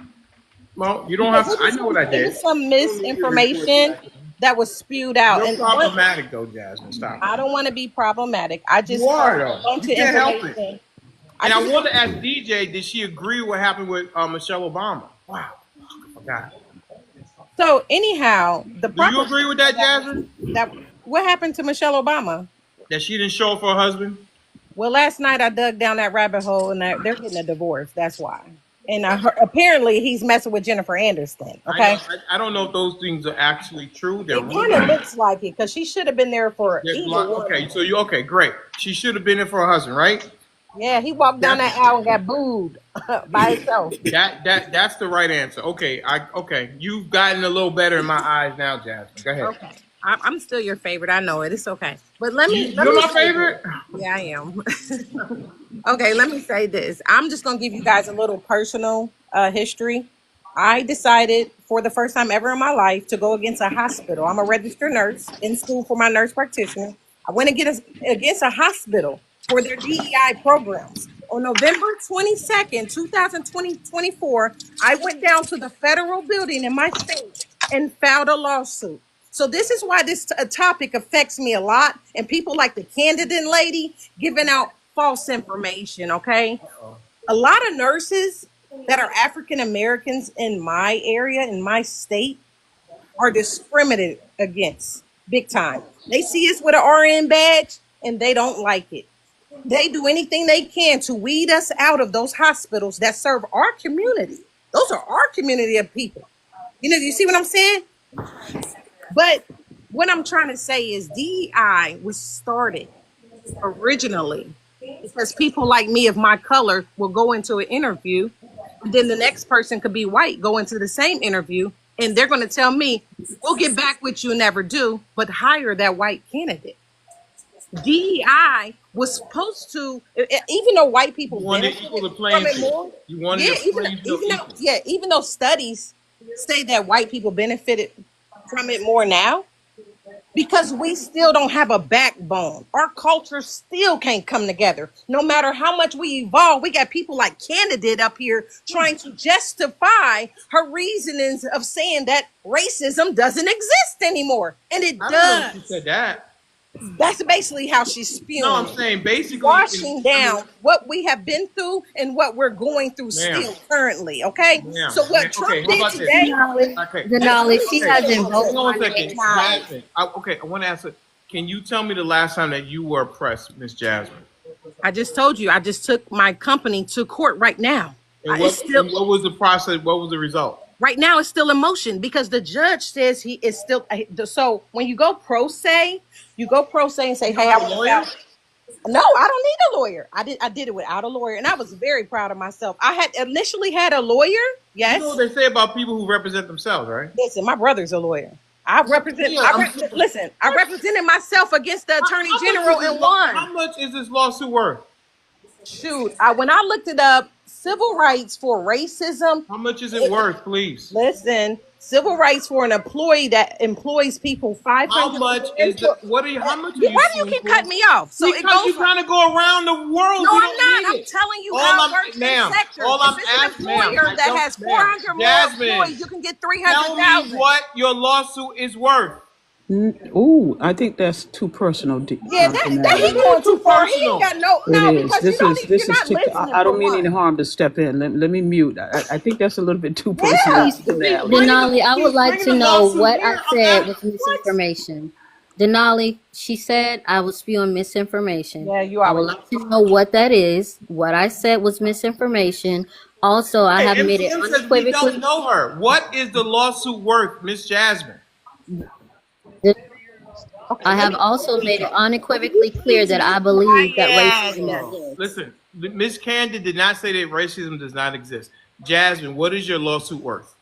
Speaker 2: Well, you don't have to. I know what I did.
Speaker 9: There's some misinformation that was spewed out.
Speaker 2: You're problematic, though, Jasmine. Stop.
Speaker 9: I don't want to be problematic. I just
Speaker 2: want to help it. And I want to ask DJ, did she agree with what happened with Michelle Obama? Wow. I forgot.
Speaker 9: So anyhow,
Speaker 2: do you agree with that, Jasmine?
Speaker 9: What happened to Michelle Obama?
Speaker 2: That she didn't show up for her husband?
Speaker 9: Well, last night I dug down that rabbit hole, and they're getting a divorce. That's why. And apparently he's messing with Jennifer Aniston. Okay.
Speaker 2: I don't know if those things are actually true.
Speaker 9: It kind of looks like it because she should have been there for either one.
Speaker 2: Okay, so great. She should have been there for her husband, right?
Speaker 9: Yeah, he walked down that aisle and got booed by himself.
Speaker 2: That's the right answer. Okay, you've gotten a little better in my eyes now, Jasmine. Go ahead.
Speaker 9: Okay, I'm still your favorite. I know it. It's okay. But let me.
Speaker 2: You're my favorite?
Speaker 9: Yeah, I am. Okay, let me say this. I'm just gonna give you guys a little personal history. I decided for the first time ever in my life to go against a hospital. I'm a registered nurse in school for my nurse practitioner. I went against a hospital for their DEI programs. On November 22nd, 2024, I went down to the federal building in my state and filed a lawsuit. So this is why this topic affects me a lot. And people like the candidate lady giving out false information, okay? A lot of nurses that are African Americans in my area, in my state, are discriminated against big time. They see us with an RN badge and they don't like it. They do anything they can to weed us out of those hospitals that serve our community. Those are our community of people. You see what I'm saying? But what I'm trying to say is DEI was started originally because people like me of my color will go into an interview, and then the next person could be white, go into the same interview, and they're going to tell me, we'll get back with you, never do, but hire that white candidate. DEI was supposed to, even though white people benefited from it more, even though studies say that white people benefited from it more now, because we still don't have a backbone. Our culture still can't come together. No matter how much we evolve, we got people like Candidate up here trying to justify her reasonings of saying that racism doesn't exist anymore. And it does. I don't know if she said that. That's basically how she's spewing. No,
Speaker 2: I'm saying basically
Speaker 9: washing down what we have been through and what we're going through still currently. Okay. So what Trump did today?
Speaker 1: Denali, she hasn't voted.
Speaker 2: Hold on a second. Jasmine. Okay, I want to ask. Can you tell me the last time that you were oppressed, Miss Jasmine?
Speaker 9: I just told you. I just took my company to court right now.
Speaker 2: And what was the process? What was the result?
Speaker 9: Right now, it's still in motion because the judge says he is still. So when you go pro se, and say, "Hey, I want a lawyer." No, I don't need a lawyer. I did it without a lawyer, and I was very proud of myself. I had initially had a lawyer. Yes.
Speaker 2: You know what they say about people who represent themselves, right?
Speaker 9: Listen, my brother's a lawyer. I represented myself against the attorney general and won.
Speaker 2: How much is this lawsuit worth?
Speaker 9: Shoot, when I looked it up, civil rights for racism.
Speaker 2: How much is it worth, please?
Speaker 9: Listen, civil rights for an employee that employs people 500.
Speaker 2: How much is the? What are you? How much? Are you
Speaker 9: why do you keep cutting me off?
Speaker 2: So because you're trying to go around the world.
Speaker 9: No, I'm not. I'm telling you how it works in the sector.
Speaker 2: All I'm asking,
Speaker 9: an employer that has 400 more employees, you can get 300,000.
Speaker 2: Tell me what your lawsuit is worth.
Speaker 13: Ooh, I think that's too personal.
Speaker 9: Yeah, that he going too far. He ain't got because
Speaker 13: this is I don't mean any harm to step in. Let me mute. I think that's a little bit too personal.
Speaker 1: Denali, I would like to know what I said was misinformation. Denali, she said I was spewing misinformation.
Speaker 9: Yeah, you are.
Speaker 1: I would like to know what that is. What I said was misinformation. Also, I have made it unequivocally.
Speaker 2: We don't know her. What is the lawsuit worth, Miss Jasmine?
Speaker 1: I have also made it unequivocally clear that I believe that racism exists.
Speaker 2: Listen, Ms. Candid did not say that racism does not exist. Jasmine, what is your lawsuit worth?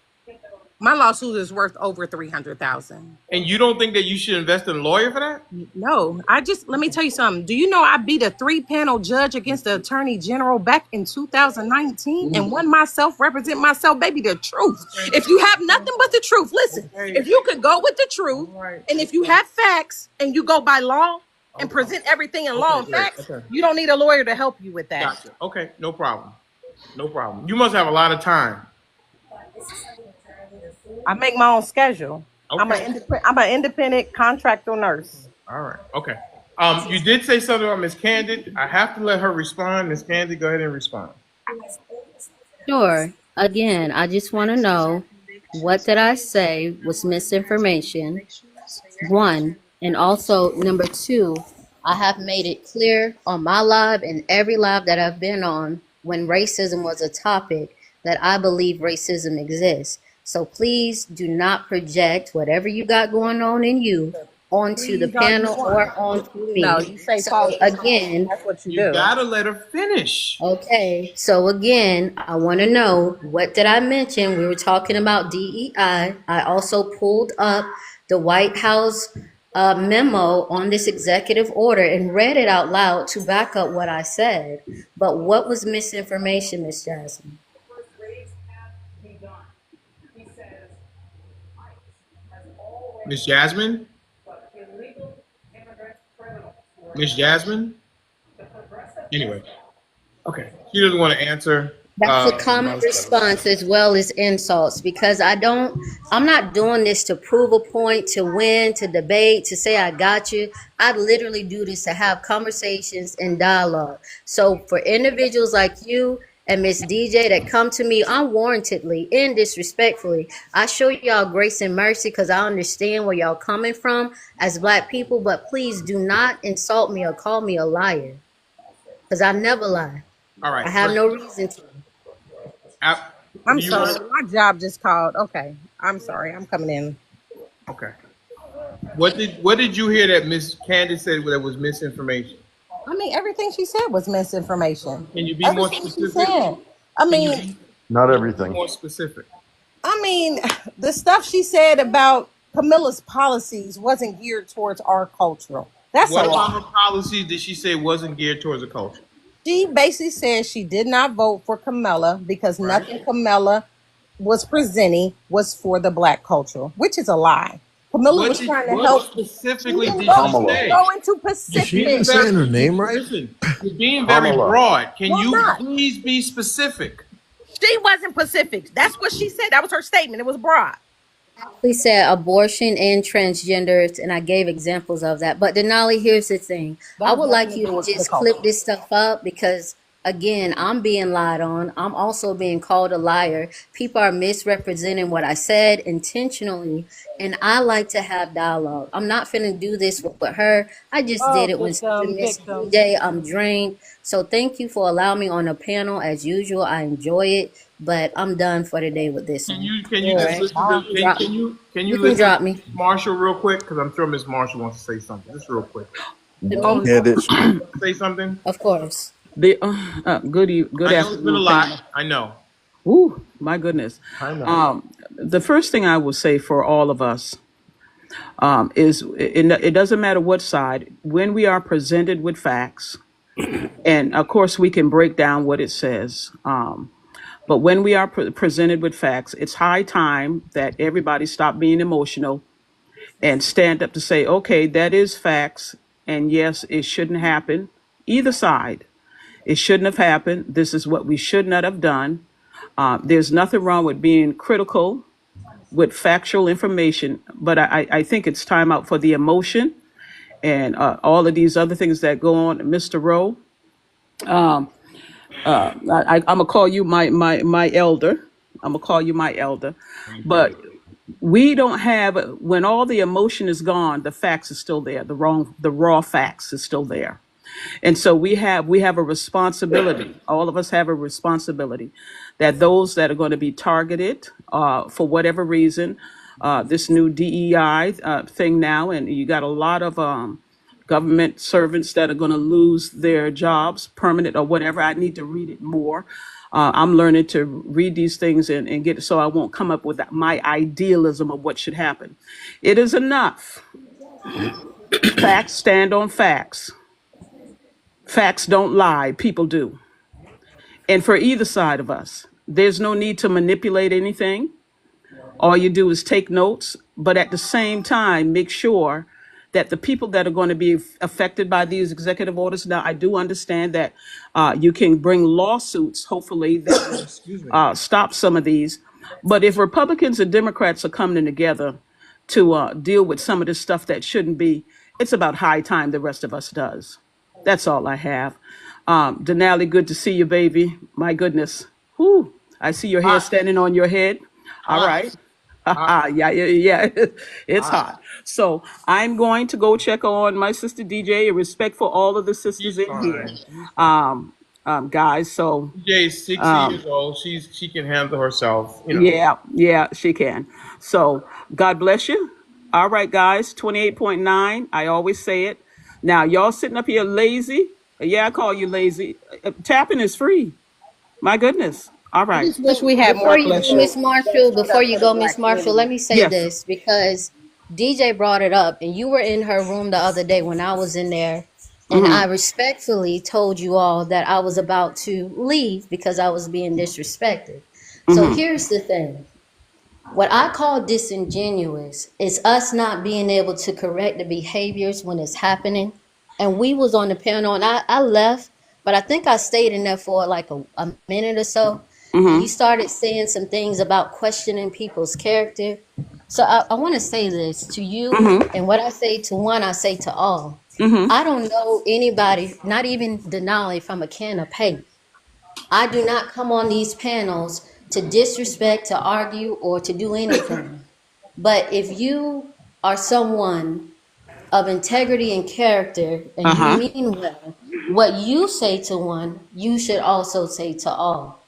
Speaker 9: My lawsuit is worth over 300,000.
Speaker 2: And you don't think that you should invest in a lawyer for that?
Speaker 9: No, let me tell you something. Do you know I beat a 3-panel judge against the attorney general back in 2019 and won myself, represent myself, baby, the truth. If you have nothing but the truth, listen, if you could go with the truth and if you have facts and you go by law and present everything in law and facts, you don't need a lawyer to help you with that.
Speaker 2: Gotcha. Okay, no problem. No problem. You must have a lot of time.
Speaker 9: I make my own schedule. Okay. I'm an independent contractor nurse.
Speaker 2: All right. Okay. You did say something about Miss Candid. I have to let her respond. Miss Candid, go ahead and respond.
Speaker 1: Sure. Again, I just want to know what did I say was misinformation? 1, and also number 2, I have made it clear on my live and every live that I've been on when racism was a topic that I believe racism exists. So please do not project whatever you got going on in you onto the panel or onto me.
Speaker 9: No, you say
Speaker 1: so again,
Speaker 9: that's what you do.
Speaker 2: You gotta let her finish.
Speaker 1: Okay, so again, I want to know, what did I mention? We were talking about DEI. I also pulled up the White House memo on this executive order and read it out loud to back up what I said. But what was misinformation, Ms. Jasmine?
Speaker 2: Miss Jasmine? Miss Jasmine? Anyway. Okay. She doesn't want to answer.
Speaker 1: That's a common response as well as insults, because I'm not doing this to prove a point, to win, to debate, to say I got you. I literally do this to have conversations and dialogue. So for individuals like you and Miss DJ that come to me unwarrantedly and disrespectfully, I show y'all grace and mercy because I understand where y'all coming from as Black people, but please do not insult me or call me a liar. because I never lie.
Speaker 2: All right.
Speaker 1: I have no reason to.
Speaker 9: I'm sorry. My job just called. Okay. I'm sorry. I'm coming in.
Speaker 2: Okay. What did you hear that Miss Candace said that was misinformation?
Speaker 9: I mean, everything she said was misinformation.
Speaker 2: Can you be more
Speaker 9: Everything she
Speaker 2: specific?
Speaker 9: said. I mean,
Speaker 7: not everything.
Speaker 2: More specific.
Speaker 9: I mean, the stuff she said about Camilla's policies wasn't geared towards our culture. That's
Speaker 2: what
Speaker 9: a
Speaker 2: about
Speaker 9: lie.
Speaker 2: her policies did she say wasn't geared towards the culture?
Speaker 9: She basically said she did not vote for Camilla because nothing Camilla was presenting was for the Black culture, which is a lie. Camilla was trying to help.
Speaker 2: Specifically did she say?
Speaker 9: Go into Pacific.
Speaker 11: She didn't say her name right.
Speaker 2: Listen, you're being very broad. Can you
Speaker 9: not.
Speaker 2: please be specific?
Speaker 9: She wasn't Pacific. That's what she said. That was her statement. It was broad.
Speaker 1: We said abortion and transgenders, and I gave examples of that. But Denali, here's the thing. I would like you to just clip this stuff up because, again, I'm being lied on. I'm also being called a liar. People are misrepresenting what I said intentionally, and I like to have dialogue. I'm not finna do this with her. I just did it when Miss DJ. I'm drained. So thank you for allowing me on the panel. As usual, I enjoy it. But I'm done for the day with this.
Speaker 2: Can you just listen can you listen
Speaker 1: drop me,
Speaker 2: Marshall, real quick? Because I'm sure Miss Marshall wants to say something. Just real quick. Say something.
Speaker 1: Of course.
Speaker 13: Good
Speaker 2: I know
Speaker 13: afternoon.
Speaker 2: it's been a lot. I know.
Speaker 13: Ooh, my goodness.
Speaker 2: I know.
Speaker 13: The first thing I will say for all of us is it doesn't matter what side, when we are presented with facts, and of course we can break down what it says. But when we are presented with facts, it's high time that everybody stop being emotional and stand up to say, okay, that is facts. And yes, it shouldn't happen. Either side, it shouldn't have happened. This is what we should not have done. There's nothing wrong with being critical with factual information, but I think it's time out for the emotion and all of these other things that go on. Mr. Rowe, I'm gonna call you my elder. I'm gonna call you my elder, but we don't have, when all the emotion is gone, the facts is still there. The raw facts is still there. And so we have a responsibility. All of us have a responsibility that those that are going to be targeted for whatever reason, this new DEI thing now, and you got a lot of government servants that are going to lose their jobs, permanent or whatever. I need to read it more. I'm learning to read these things and get it so I won't come up with my idealism of what should happen. It is enough. Facts stand on facts. Facts don't lie, people do. And for either side of us, there's no need to manipulate anything. All you do is take notes, but at the same time, make sure that the people that are going to be affected by these executive orders, now I do understand that you can bring lawsuits, hopefully, that stop some of these. But if Republicans and Democrats are coming together to deal with some of this stuff that shouldn't be, it's about high time the rest of us does. That's all I have. Denali, good to see you, baby. My goodness. Whew. I see your hair standing on your head. All right. Yeah. It's hot. So I'm going to go check on my sister DJ in respect for all of the sisters in here. Guys, so
Speaker 2: DJ is 60 years old. She can handle herself. You know.
Speaker 13: Yeah, she can. So God bless you. All right, guys, 28.9. I always say it. Now, y'all sitting up here lazy. Yeah, I call you lazy. Tapping is free. My goodness. All right.
Speaker 9: I just wish we had more.
Speaker 1: Miss Marshall, before you go, Miss Marshall, let me say this, because DJ brought it up, and you were in her room the other day when I was in there, and I respectfully told you all that I was about to leave because I was being disrespected. So here's the thing. What I call disingenuous is us not being able to correct the behaviors when it's happening. And we was on the panel, and I left, but I think I stayed in there for like a minute or so. You started saying some things about questioning people's character. So I want to say this to you, and what I say to one, I say to all. I don't know anybody, not even Denali, from a can of paint. I do not come on these panels to disrespect, to argue, or to do anything. But if you are someone of integrity and character, and you mean well, what you say to one, you should also say to all.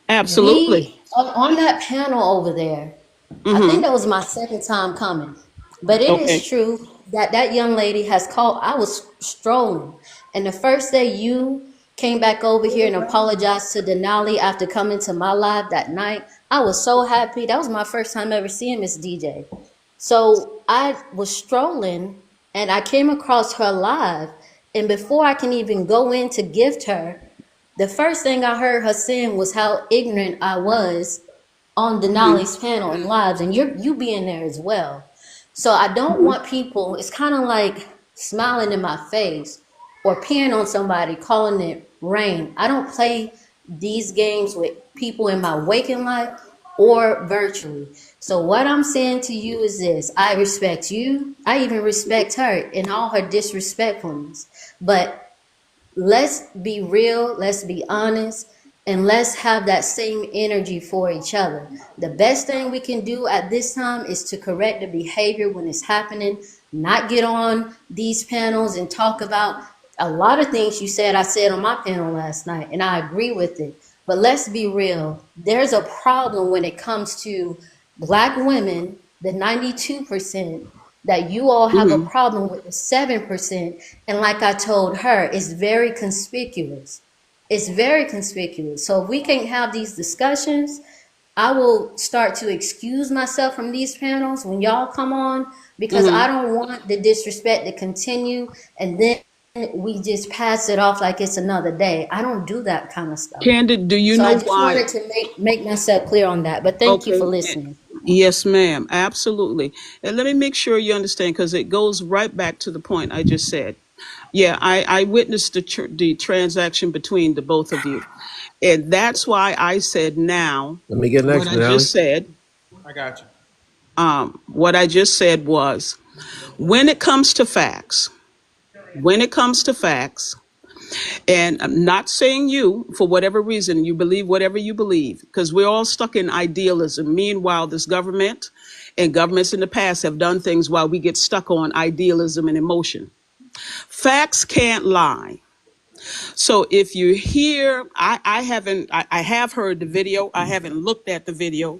Speaker 13: Absolutely.
Speaker 1: On that panel over there, I think that was my second time coming, but it is
Speaker 13: Okay.
Speaker 1: true that that young lady has called. I was strolling, and the first day you came back over here and apologized to Denali after coming to my live that night, I was so happy. That was my first time ever seeing Miss DJ. So I was strolling and I came across her live, and before I can even go in to gift her, the first thing I heard her saying was how ignorant I was on Denali's panel and lives, and you being there as well. So I don't want people, it's kind of like smiling in my face or peeing on somebody, calling it rain. I don't play these games with people in my waking life or virtually. So what I'm saying to you is this: I respect you. I even respect her in all her disrespectfulness. But let's be real, let's be honest, and let's have that same energy for each other. The best thing we can do at this time is to correct the behavior when it's happening, not get on these panels and talk about a lot of things you said. I said on my panel last night, and I agree with it. But let's be real. There's a problem when it comes to Black women, the 92%, that you all have a problem with the 7%. And like I told her, it's very conspicuous. It's very conspicuous. So if we can't have these discussions, I will start to excuse myself from these panels when y'all come on, because I don't want the disrespect to continue and then we just pass it off like it's another day. I don't do that kind of stuff.
Speaker 13: Candid, do you
Speaker 1: So I
Speaker 13: know
Speaker 1: just
Speaker 13: why?
Speaker 1: wanted to make myself clear on that. But thank you for listening.
Speaker 13: Yes, ma'am. Absolutely. And let me make sure you understand, because it goes right back to the point I just said. Yeah, I witnessed the transaction between the both of you. And that's why I said now,
Speaker 11: Let me get next,
Speaker 13: what I just said.
Speaker 2: I got you.
Speaker 13: What I just said was, when it comes to facts, and I'm not saying you, for whatever reason, you believe whatever you believe, because we're all stuck in idealism. Meanwhile, this government and governments in the past have done things while we get stuck on idealism and emotion. Facts can't lie. So if you hear, I have heard the video. I haven't looked at the video.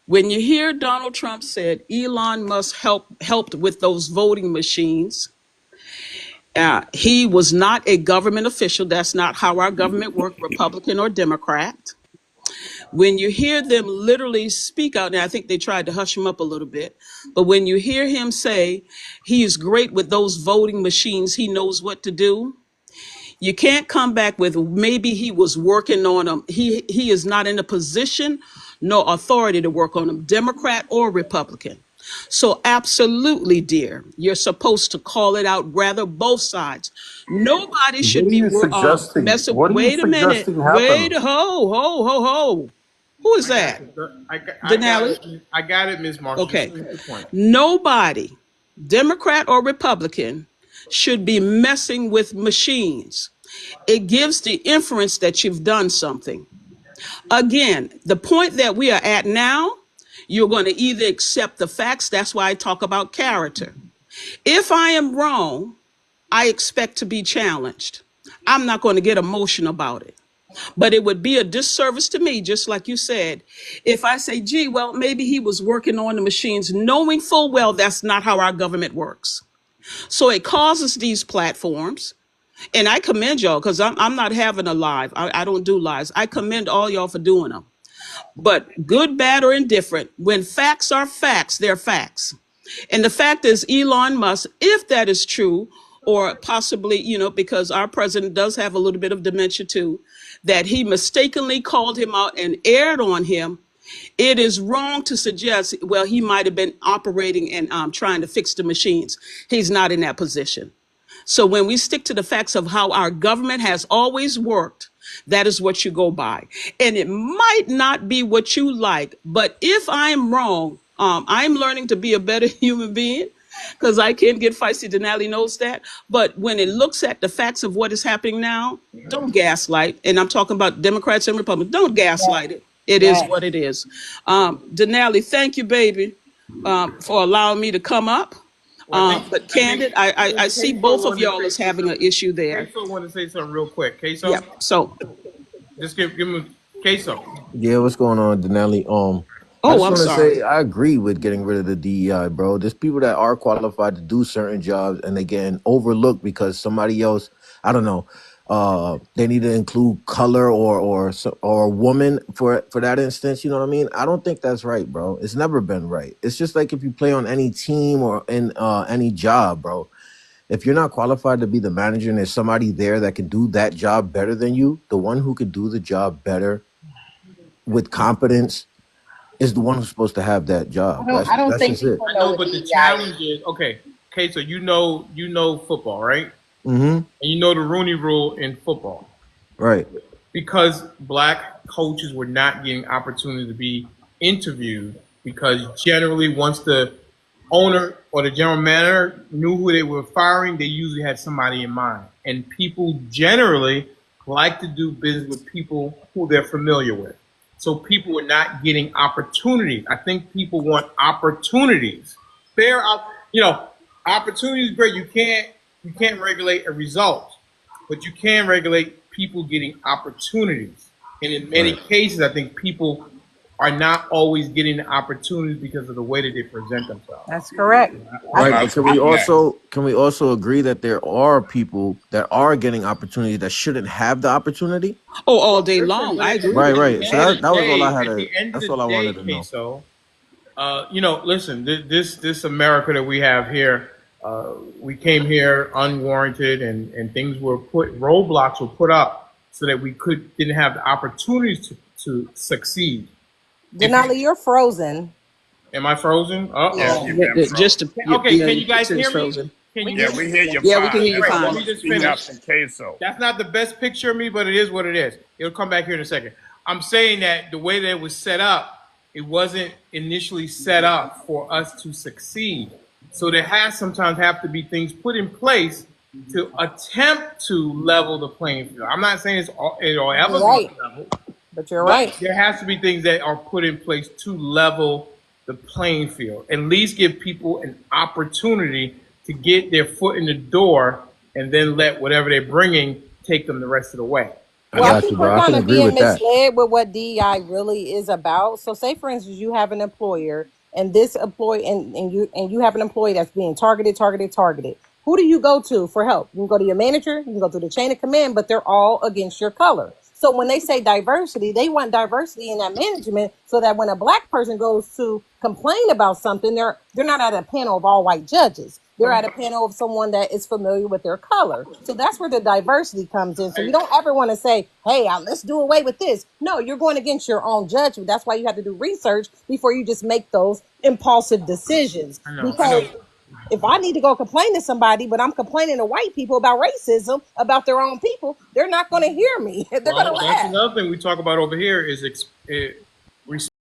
Speaker 13: When you hear Donald Trump said Elon Musk helped with those voting machines, he was not a government official. That's not how our government works, Republican or Democrat. When you hear them literally speak out, now I think they tried to hush him up a little bit, but when you hear him say he is great with those voting machines, he knows what to do, you can't come back with maybe he was working on them. He is not in a position nor authority to work on them, Democrat or Republican. So absolutely, dear, you're supposed to call it out, rather both sides. Nobody should be messing. Wait a minute. Wait, ho. Who is that? Denali?
Speaker 2: I got it, Ms. Marshall.
Speaker 13: Okay. Nobody, Democrat or Republican, should be messing with machines. It gives the inference that you've done something. Again, the point that we are at now, you're going to either accept the facts. That's why I talk about character. If I am wrong, I expect to be challenged. I'm not going to get emotional about it. But it would be a disservice to me, just like you said, if I say, gee, well, maybe he was working on the machines, knowing full well that's not how our government works. So it causes these platforms. And I commend y'all, because I'm not having a live. I don't do lives. I commend all y'all for doing them. But good, bad, or indifferent, when facts are facts, they're facts. And the fact is, Elon Musk, if that is true, or possibly, because our president does have a little bit of dementia too, that he mistakenly called him out and aired on him, it is wrong to suggest, well, he might have been operating and trying to fix the machines. He's not in that position. So when we stick to the facts of how our government has always worked, that is what you go by. And it might not be what you like, but if I'm wrong, I'm learning to be a better human being, because I can get feisty. Denali knows that. But when it looks at the facts of what is happening now, don't gaslight. And I'm talking about Democrats and Republicans. Don't gaslight it. It is what it is. Denali, thank you, baby, for allowing me to come up. But Candid, I see both of y'all as having an issue there.
Speaker 2: Queso want to say something real quick. Queso?
Speaker 13: Yeah, so.
Speaker 2: Just give him Queso.
Speaker 11: Yeah, what's going on, Denali? I just want to say I agree with getting rid of the DEI, bro. There's people that are qualified to do certain jobs and they getting overlooked because somebody else, I don't know, they need to include color or woman for that instance. You know what I mean? I don't think that's right, bro. It's never been right. It's just like if you play on any team or in any job, bro. If you're not qualified to be the manager and there's somebody there that can do that job better than you, the one who can do the job better with competence is the one who's supposed to have that job.
Speaker 9: I don't think
Speaker 2: just it. I know, but the challenge is okay. So you know football, right?
Speaker 11: Mm-hmm. And
Speaker 2: you know the Rooney Rule in football,
Speaker 11: right?
Speaker 2: Because black coaches were not getting opportunity to be interviewed because generally once the owner or the general manager knew who they were firing, they usually had somebody in mind, and people generally like to do business with people who they're familiar with. So people are not getting opportunities. I think people want opportunities. Opportunity is great. You can't regulate a result, but you can regulate people getting opportunities. And in many cases, I think people are not always getting the opportunities because of the way that they present themselves.
Speaker 9: That's correct.
Speaker 11: Right. Can we also agree that there are people that are getting opportunities that shouldn't have the opportunity?
Speaker 13: Oh, all day long. I agree.
Speaker 11: Right. So that was all I had. That's all I wanted to know.
Speaker 2: So, listen, this America that we have here, we came here unwarranted, and things were roadblocks were put up so that we didn't have the opportunities to succeed.
Speaker 9: Denali, you're frozen.
Speaker 2: Am I frozen?
Speaker 12: Yeah,
Speaker 2: just okay. Can you guys hear me?
Speaker 12: We hear you.
Speaker 13: Yeah, we can hear you fine.
Speaker 2: Let me just finish. That's not the best picture of me, but it is what it is. It'll come back here in a second. I'm saying that the way that it was set up, it wasn't initially set up for us to succeed. So there sometimes have to be things put in place to attempt to level the playing field. I'm not saying it'll ever be level.
Speaker 9: But you're right.
Speaker 2: There has to be things that are put in place to level the playing field. At least give people an opportunity to get their foot in the door and then let whatever they're bringing take them the rest of the way.
Speaker 9: Well, I think we're kind of being misled with what DEI really is about. So say, for instance, you have an employer and this employee and you have an employee that's being targeted. Who do you go to for help? You can go to your manager, you can go to the chain of command, but they're all against your color. So when they say diversity, they want diversity in that management so that when a black person goes to complain about something, they're not at a panel of all white judges. They're at a panel of someone that is familiar with their color. So that's where the diversity comes in. So you don't ever want to say, hey, let's do away with this. No, you're going against your own judgment. That's why you have to do research before you just make those impulsive decisions. Because if I need to go complain to somebody, but I'm complaining to white people about racism, about their own people, they're not going to hear me. They're going to laugh.
Speaker 2: That's another thing we talk about over here is